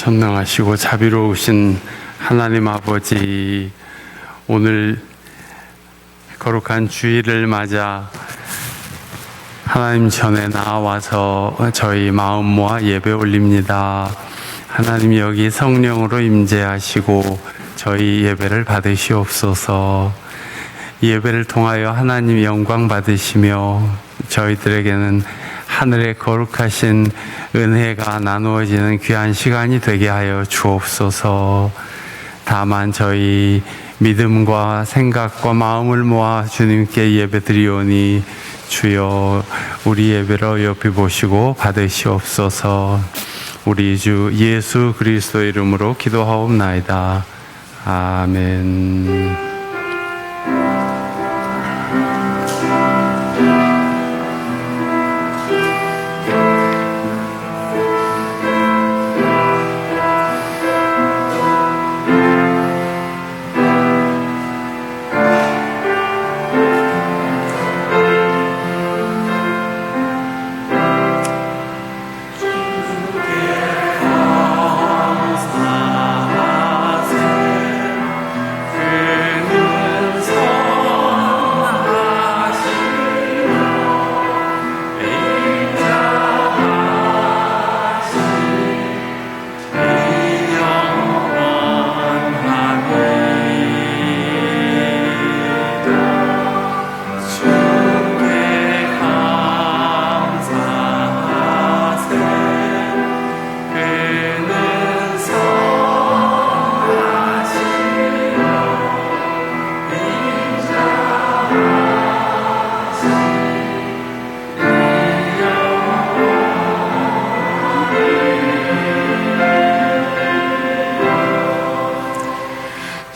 전능하시고 자비로우신 하나님 아버지, 오늘 거룩한 주일을 맞아 하나님 전에 나와서 저희 마음 모아 예배 올립니다. 하나님, 여기 성령으로 임재하시고 저희 예배를 받으시옵소서. 예배를 통하여 하나님 영광 받으시며 저희들에게는 하늘의 거룩하신 은혜가 나누어지는 귀한 시간이 되게 하여 주옵소서. 다만 저희 믿음과 생각과 마음을 모아 주님께 예배드리오니 주여 우리 예배를 어여삐 보시고 받으시옵소서. 우리 주 예수 그리스도 이름으로 기도하옵나이다. 아멘.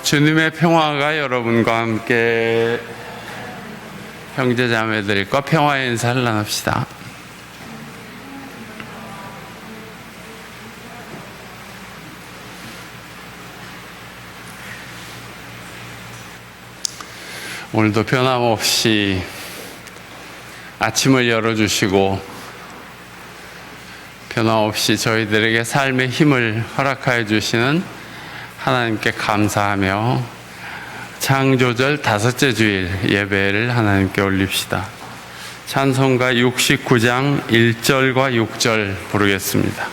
주님의 평화가 여러분과 함께. 형제자매들과 평화의 인사를 나눕시다. 오늘도 변함없이 아침을 열어주시고 변함없이 저희들에게 삶의 힘을 허락하여 주시는 하나님께 감사하며 창조절 5째 주일 예배를 하나님께 올립시다. 찬송가 69장 1절과 6절 부르겠습니다.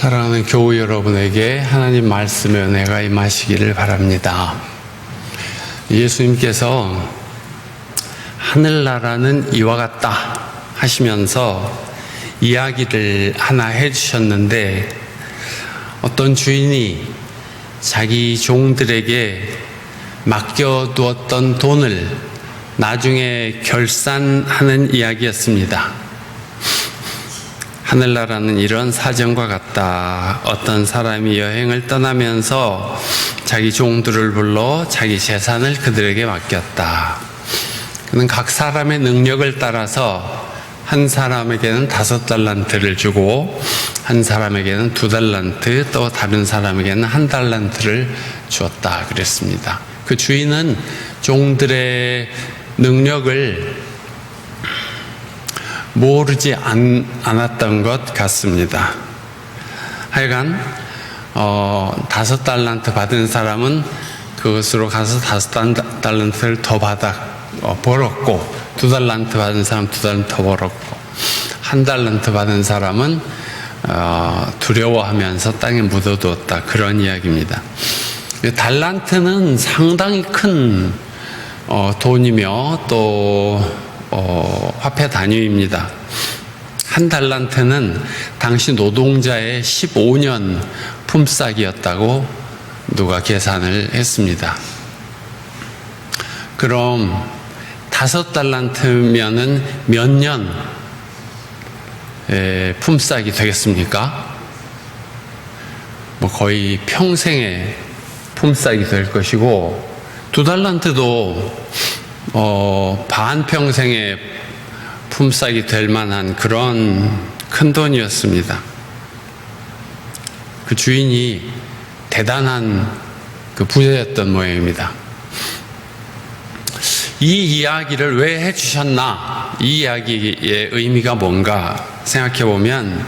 사랑하는 교우 여러분에게 하나님 말씀의 은혜가 임하시기를 바랍니다. 예수님께서 하늘나라는 이와 같다 하시면서 이야기를 하나 해주셨는데, 어떤 주인이 자기 종들에게 맡겨두었던 돈을 나중에 결산하는 이야기였습니다. 하늘나라는 이런 사정과 같다. 어떤 사람이 여행을 떠나면서 자기 종들을 불러 자기 재산을 그들에게 맡겼다. 그는 각 사람의 능력을 따라서 한 사람에게는 5달란트를 주고 한 사람에게는 2달란트, 또 다른 사람에게는 1달란트를 주었다 그랬습니다. 그 주인은 종들의 능력을 모르지 않았던 것 같습니다. 하여간 5달란트 받은 사람은 그것으로 가서 5달란트를 더 벌었고, 2달란트 받은 사람 2달란트 더 벌었고, 1달란트 받은 사람은 두려워하면서 땅에 묻어두었다, 그런 이야기입니다. 달란트는 상당히 큰 돈이며 또 화폐 단위입니다. 1달란트는 당시 노동자의 15년 품삯이었다고 누가 계산을 했습니다. 그럼 5달란트면은 몇 년 품삯이 되겠습니까? 거의 평생의 품삯이 될 것이고, 2달란트도 반평생의 품삯이 될 만한 그런 큰 돈이었습니다. 그 주인이 대단한 그 부자였던 모양입니다. 이 이야기를 왜 해주셨나? 이 이야기의 의미가 뭔가 생각해 보면,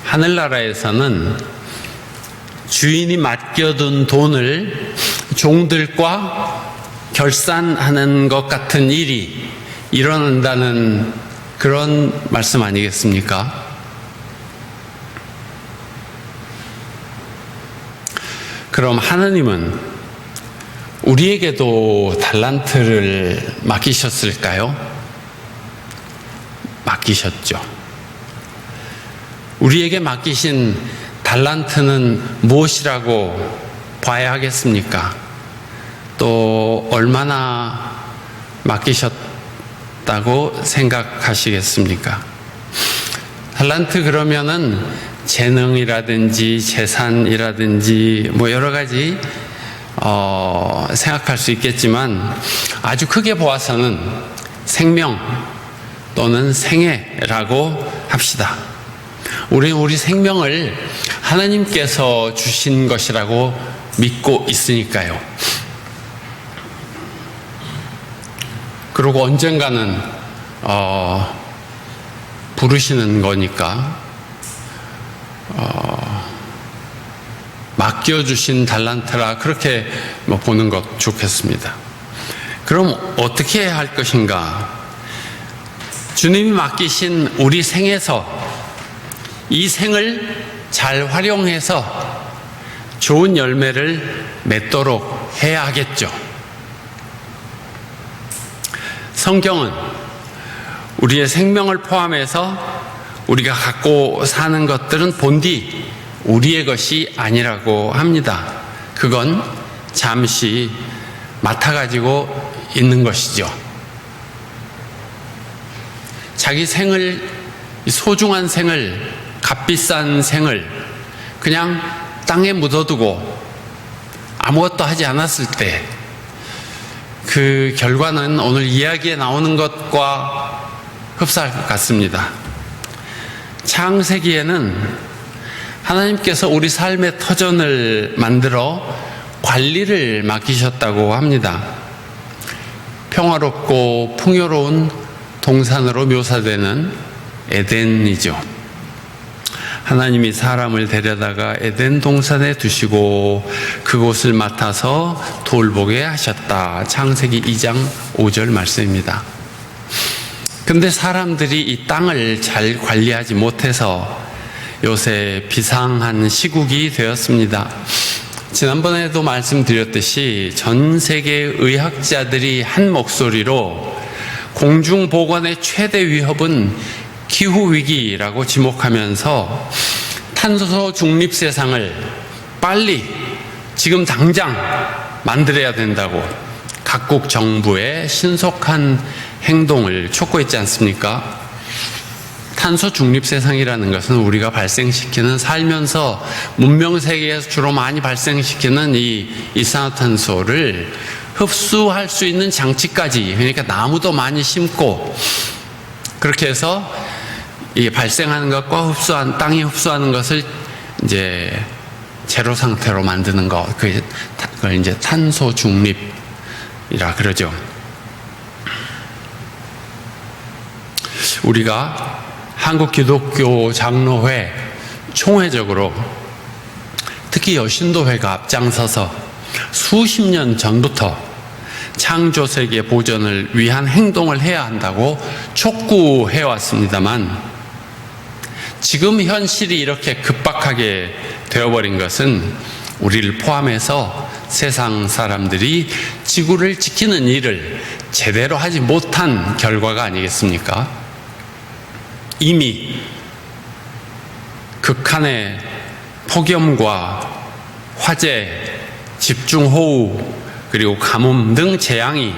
하늘나라에서는 주인이 맡겨둔 돈을 종들과 결산하는 것 같은 일이 일어난다는 그런 말씀 아니겠습니까? 그럼 하느님은 우리에게도 달란트를 맡기셨을까요? 맡기셨죠. 우리에게 맡기신 달란트는 무엇이라고 봐야 하겠습니까? 또 얼마나 맡기셨다고 생각하시겠습니까? 달란트 그러면은 재능이라든지 재산이라든지 뭐 여러 가지 생각할 수 있겠지만, 아주 크게 보아서는 생명 또는 생애라고 합시다. 우리 생명을 하나님께서 주신 것이라고 믿고 있으니까요. 그리고 언젠가는 부르시는 거니까 맡겨주신 달란트라 그렇게 보는 것 좋겠습니다. 그럼 어떻게 해야 할 것인가? 주님이 맡기신 우리 생에서 이 생을 잘 활용해서 좋은 열매를 맺도록 해야 하겠죠. 성경은 우리의 생명을 포함해서 우리가 갖고 사는 것들은 본디 우리의 것이 아니라고 합니다. 그건 잠시 맡아가지고 있는 것이죠. 자기 생을, 소중한 생을, 값비싼 생을 그냥 땅에 묻어두고 아무것도 하지 않았을 때 그 결과는 오늘 이야기에 나오는 것과 흡사할 것 같습니다. 창세기에는 하나님께서 우리 삶의 터전을 만들어 관리를 맡기셨다고 합니다. 평화롭고 풍요로운 동산으로 묘사되는 에덴이죠. 하나님이 사람을 데려다가 에덴 동산에 두시고 그곳을 맡아서 돌보게 하셨다. 창세기 2장 5절 말씀입니다. 근데 사람들이 이 땅을 잘 관리하지 못해서 요새 비상한 시국이 되었습니다. 지난번에도 말씀드렸듯이 전 세계 의학자들이 한 목소리로 공중보건의 최대 위협은 기후위기라고 지목하면서 탄소 중립 세상을 빨리 지금 당장 만들어야 된다고 각국 정부의 신속한 행동을 촉구했지 않습니까? 탄소 중립 세상이라는 것은 우리가 발생시키는, 살면서 문명 세계에서 주로 많이 발생시키는 이 이산화탄소를 흡수할 수 있는 장치까지, 그러니까 나무도 많이 심고 그렇게 해서 이 발생하는 것과 땅이 흡수하는 것을 이제 제로 상태로 만드는 것, 그걸 이제 탄소 중립이라 그러죠. 우리가 한국 기독교 장로회 총회적으로 특히 여신도회가 앞장서서 수십 년 전부터 창조세계 보존을 위한 행동을 해야 한다고 촉구해 왔습니다만, 지금 현실이 이렇게 급박하게 되어버린 것은 우리를 포함해서 세상 사람들이 지구를 지키는 일을 제대로 하지 못한 결과가 아니겠습니까? 이미 극한의 폭염과 화재, 집중호우, 그리고 가뭄 등 재앙이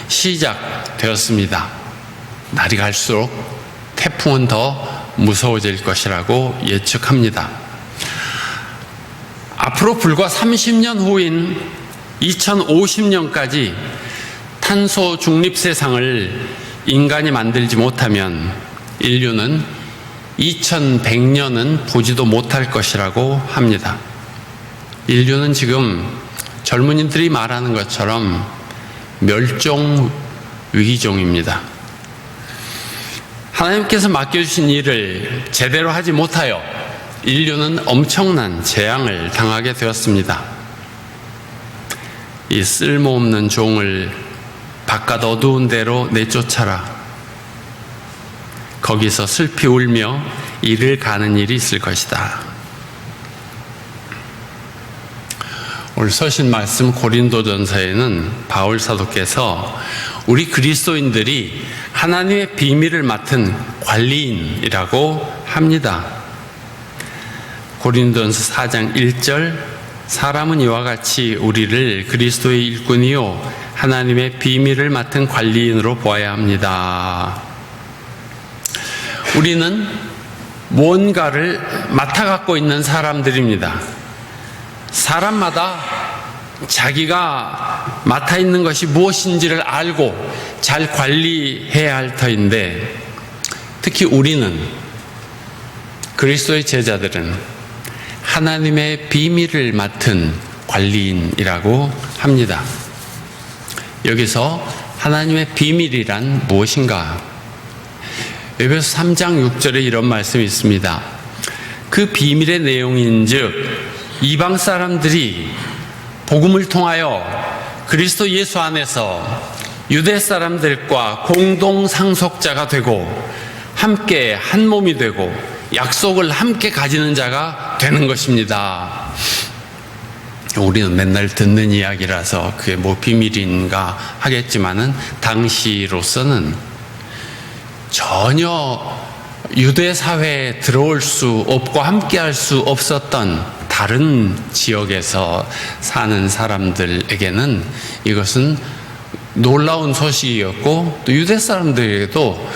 시작되었습니다. 날이 갈수록 태풍은 더 무서워질 것이라고 예측합니다. 앞으로 불과 30년 후인 2050년까지 탄소 중립 세상을 인간이 만들지 못하면 인류는 2100년은 보지도 못할 것이라고 합니다. 인류는 지금 젊은이들이 말하는 것처럼 멸종 위기종입니다. 하나님께서 맡겨주신 일을 제대로 하지 못하여 인류는 엄청난 재앙을 당하게 되었습니다. 이 쓸모없는 종을 바깥 어두운 데로 내쫓아라. 거기서 슬피 울며 이를 가는 일이 있을 것이다. 오늘 서신 말씀 고린도전서에는 바울 사도께서 우리 그리스도인들이 하나님의 비밀을 맡은 관리인이라고 합니다. 고린도전서 4장 1절, 사람은 이와 같이 우리를 그리스도의 일꾼이요 하나님의 비밀을 맡은 관리인으로 보아야 합니다. 우리는 무언가를 맡아 갖고 있는 사람들입니다. 사람마다 자기가 맡아 있는 것이 무엇인지를 알고 잘 관리해야 할 터인데, 특히 우리는, 그리스도의 제자들은 하나님의 비밀을 맡은 관리인이라고 합니다. 여기서 하나님의 비밀이란 무엇인가? 에베소 3장 6절에 이런 말씀이 있습니다. 그 비밀의 내용인즉 이방 사람들이 복음을 통하여 그리스도 예수 안에서 유대 사람들과 공동 상속자가 되고 함께 한 몸이 되고 약속을 함께 가지는 자가 되는 것입니다. 우리는 맨날 듣는 이야기라서 그게 뭐 비밀인가 하겠지만은 당시로서는 전혀 유대 사회에 들어올 수 없고 함께 할 수 없었던 다른 지역에서 사는 사람들에게는 이것은 놀라운 소식이었고, 또 유대 사람들에게도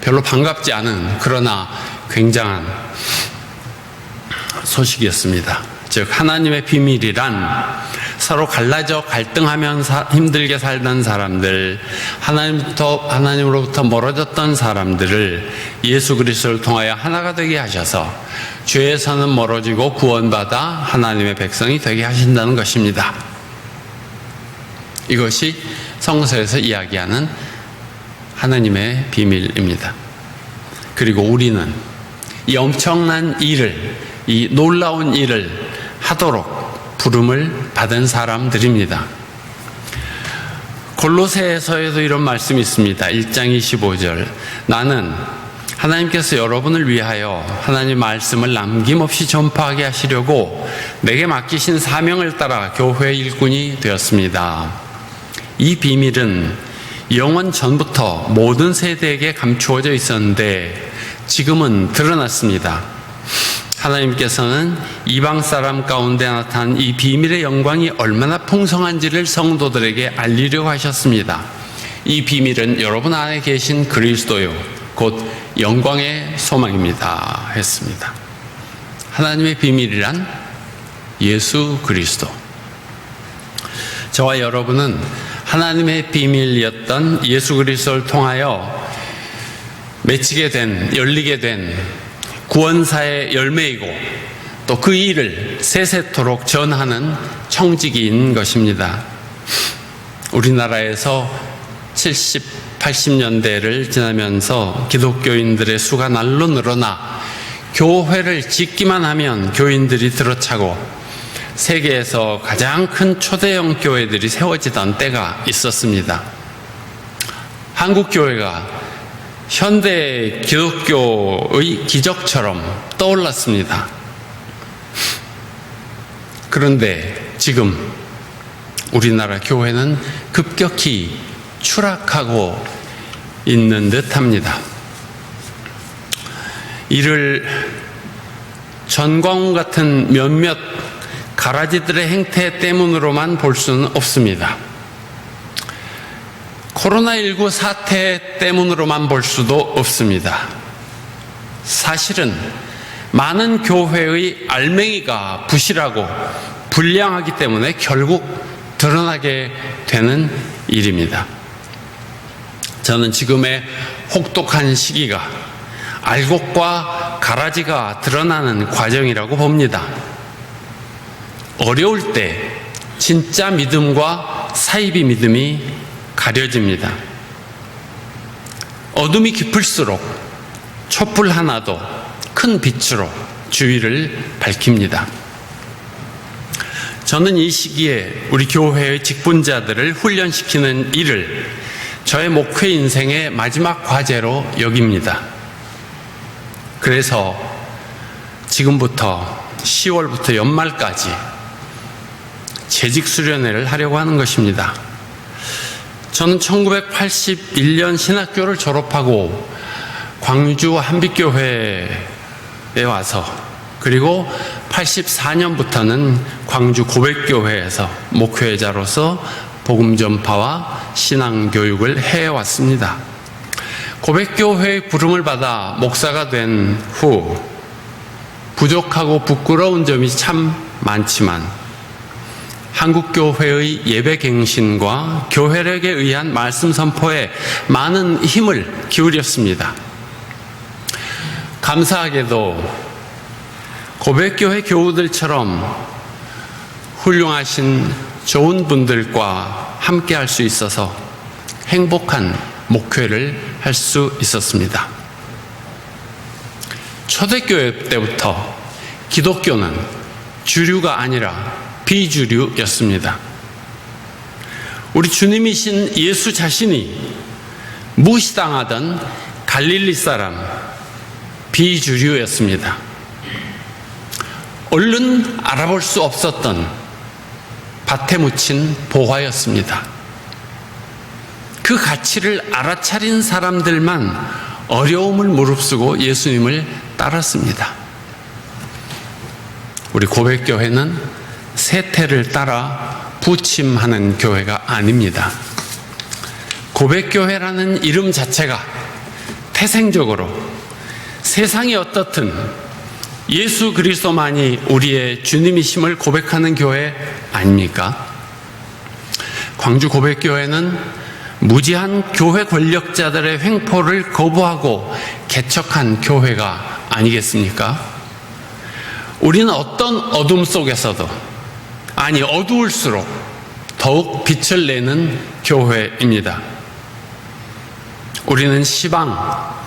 별로 반갑지 않은, 그러나 굉장한 소식이었습니다. 즉 하나님의 비밀이란 서로 갈라져 갈등하면서 힘들게 살던 사람들, 하나님으로부터 멀어졌던 사람들을 예수 그리스도를 통하여 하나가 되게 하셔서 죄에서는 멀어지고 구원받아 하나님의 백성이 되게 하신다는 것입니다. 이것이 성서에서 이야기하는 하나님의 비밀입니다. 그리고 우리는 이 엄청난 일을, 이 놀라운 일을 하도록 부름을 받은 사람들입니다. 골로새에서에도 이런 말씀이 있습니다. 1장 25절, 나는 하나님께서 여러분을 위하여 하나님 말씀을 남김없이 전파하게 하시려고 내게 맡기신 사명을 따라 교회의 일꾼이 되었습니다. 이 비밀은 영원 전부터 모든 세대에게 감추어져 있었는데 지금은 드러났습니다. 하나님께서는 이방 사람 가운데 나타난 이 비밀의 영광이 얼마나 풍성한지를 성도들에게 알리려고 하셨습니다. 이 비밀은 여러분 안에 계신 그리스도요 곧 영광의 소망입니다 했습니다. 하나님의 비밀이란 예수 그리스도. 저와 여러분은 하나님의 비밀이었던 예수 그리스도를 통하여 맺히게 된, 열리게 된 구원사의 열매이고 또 그 일을 세세토록 전하는 청지기인 것입니다. 우리나라에서 70, 80년대를 지나면서 기독교인들의 수가 날로 늘어나 교회를 짓기만 하면 교인들이 들어차고 세계에서 가장 큰 초대형 교회들이 세워지던 때가 있었습니다. 한국 교회가 현대 기독교의 기적처럼 떠올랐습니다. 그런데 지금 우리나라 교회는 급격히 추락하고 있는 듯합니다. 이를 전광훈 같은 몇몇 가라지들의 행태 때문으로만 볼 수는 없습니다. 코로나19 사태 때문으로만 볼 수도 없습니다. 사실은 많은 교회의 알맹이가 부실하고 불량하기 때문에 결국 드러나게 되는 일입니다. 저는 지금의 혹독한 시기가 알곡과 가라지가 드러나는 과정이라고 봅니다. 어려울 때 진짜 믿음과 사이비 믿음이 가려집니다. 어둠이 깊을수록 촛불 하나도 큰 빛으로 주위를 밝힙니다. 저는 이 시기에 우리 교회의 직분자들을 훈련시키는 일을 저의 목회 인생의 마지막 과제로 여깁니다. 그래서 지금부터 10월부터 연말까지 재직 수련회를 하려고 하는 것입니다. 저는 1981년 신학교를 졸업하고 광주 한빛교회에 와서, 그리고 84년부터는 광주 고백교회에서 목회자로서 복음 전파와 신앙 교육을 해왔습니다. 고백교회의 부름을 받아 목사가 된 후 부족하고 부끄러운 점이 참 많지만 한국교회의 예배갱신과 교회력에 의한 말씀 선포에 많은 힘을 기울였습니다. 감사하게도 고백교회 교우들처럼 훌륭하신 좋은 분들과 함께 할 수 있어서 행복한 목회를 할 수 있었습니다. 초대교회 때부터 기독교는 주류가 아니라 비주류였습니다. 우리 주님이신 예수 자신이 무시당하던 갈릴리 사람, 비주류였습니다. 얼른 알아볼 수 없었던 밭에 묻힌 보화였습니다. 그 가치를 알아차린 사람들만 어려움을 무릅쓰고 예수님을 따랐습니다. 우리 고백교회는 세태를 따라 부침하는 교회가 아닙니다. 고백교회라는 이름 자체가 태생적으로 세상이 어떻든 예수 그리스도만이 우리의 주님이심을 고백하는 교회 아닙니까? 광주 고백교회는 무지한 교회 권력자들의 횡포를 거부하고 개척한 교회가 아니겠습니까? 우리는 어떤 어둠 속에서도, 아니 어두울수록 더욱 빛을 내는 교회입니다. 우리는 시방,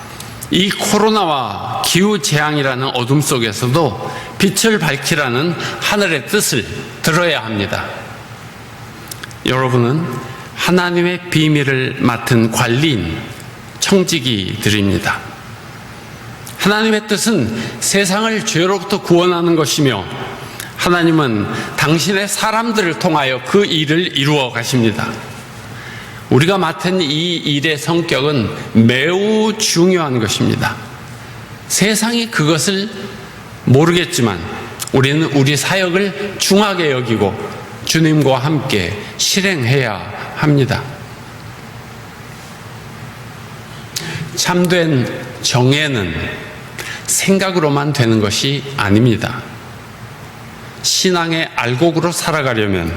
이 코로나와 기후재앙이라는 어둠 속에서도 빛을 밝히라는 하늘의 뜻을 들어야 합니다. 여러분은 하나님의 비밀을 맡은 관리인, 청지기들입니다. 하나님의 뜻은 세상을 죄로부터 구원하는 것이며 하나님은 당신의 사람들을 통하여 그 일을 이루어 가십니다. 우리가 맡은 이 일의 성격은 매우 중요한 것입니다. 세상이 그것을 모르겠지만 우리는 우리 사역을 중하게 여기고 주님과 함께 실행해야 합니다. 참된 정예는 생각으로만 되는 것이 아닙니다. 신앙의 알곡으로 살아가려면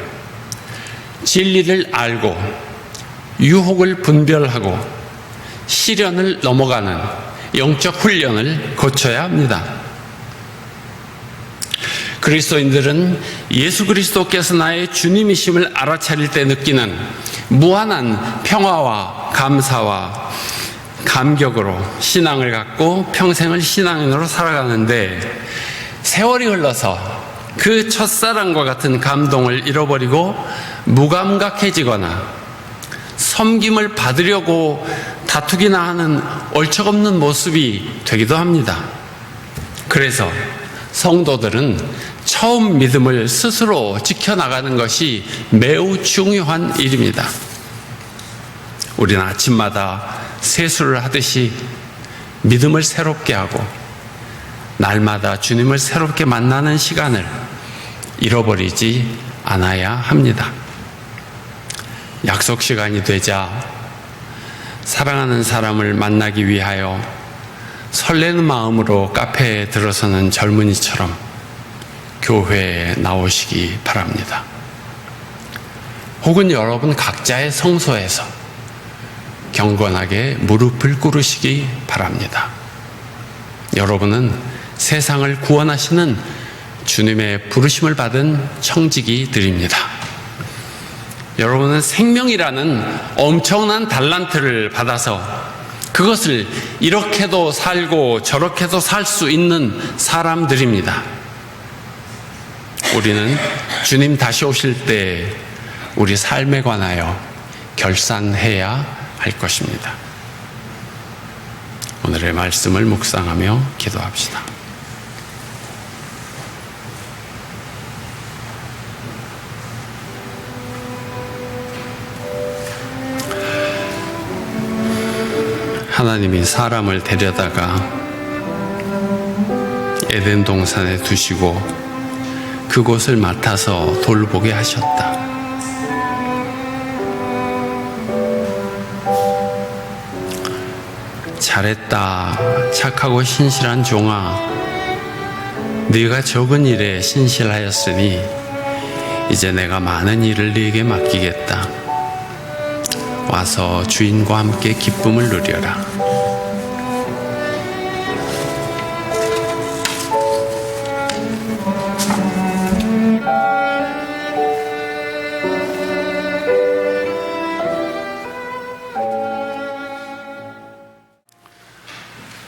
진리를 알고 유혹을 분별하고 시련을 넘어가는 영적 훈련을 거쳐야 합니다. 그리스도인들은 예수 그리스도께서 나의 주님이심을 알아차릴 때 느끼는 무한한 평화와 감사와 감격으로 신앙을 갖고 평생을 신앙인으로 살아가는데, 세월이 흘러서 그 첫사랑과 같은 감동을 잃어버리고 무감각해지거나 섬김을 받으려고 다투기나 하는 얼척없는 모습이 되기도 합니다. 그래서 성도들은 처음 믿음을 스스로 지켜나가는 것이 매우 중요한 일입니다. 우리는 아침마다 세수를 하듯이 믿음을 새롭게 하고 날마다 주님을 새롭게 만나는 시간을 잃어버리지 않아야 합니다. 약속 시간이 되자 사랑하는 사람을 만나기 위하여 설레는 마음으로 카페에 들어서는 젊은이처럼 교회에 나오시기 바랍니다. 혹은 여러분 각자의 성소에서 경건하게 무릎을 꿇으시기 바랍니다. 여러분은 세상을 구원하시는 주님의 부르심을 받은 청지기들입니다. 여러분은 생명이라는 엄청난 달란트를 받아서 그것을 이렇게도 살고 저렇게도 살 수 있는 사람들입니다. 우리는 주님 다시 오실 때 우리 삶에 관하여 결산해야 할 것입니다. 오늘의 말씀을 묵상하며 기도합시다. 하나님이 사람을 데려다가 에덴 동산에 두시고 그곳을 맡아서 돌보게 하셨다. 잘했다, 착하고 신실한 종아. 네가 적은 일에 신실하였으니 이제 내가 많은 일을 네게 맡기겠다. 와서 주인과 함께 기쁨을 누려라.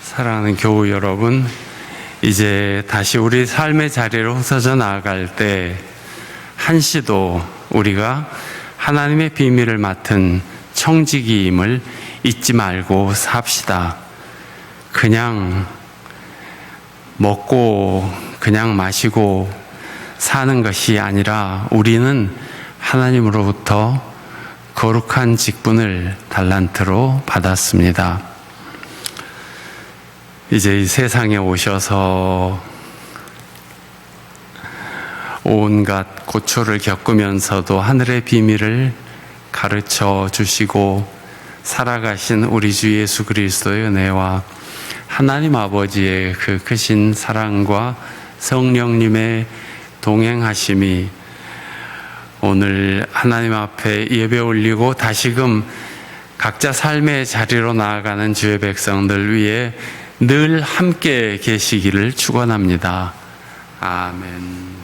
사랑하는 교우 여러분, 이제 다시 우리 삶의 자리로 흩어져 나아갈 때 한시도 우리가 하나님의 비밀을 맡은 청지기임을 잊지 말고 삽시다. 그냥 먹고 그냥 마시고 사는 것이 아니라 우리는 하나님으로부터 거룩한 직분을 달란트로 받았습니다. 이제 이 세상에 오셔서 온갖 고초를 겪으면서도 하늘의 비밀을 가르쳐 주시고 살아가신 우리 주 예수 그리스도의 은혜와 하나님 아버지의 그 크신 사랑과 성령님의 동행하심이 오늘 하나님 앞에 예배 올리고 다시금 각자 삶의 자리로 나아가는 주의 백성들 위해 늘 함께 계시기를 축원합니다. 아멘.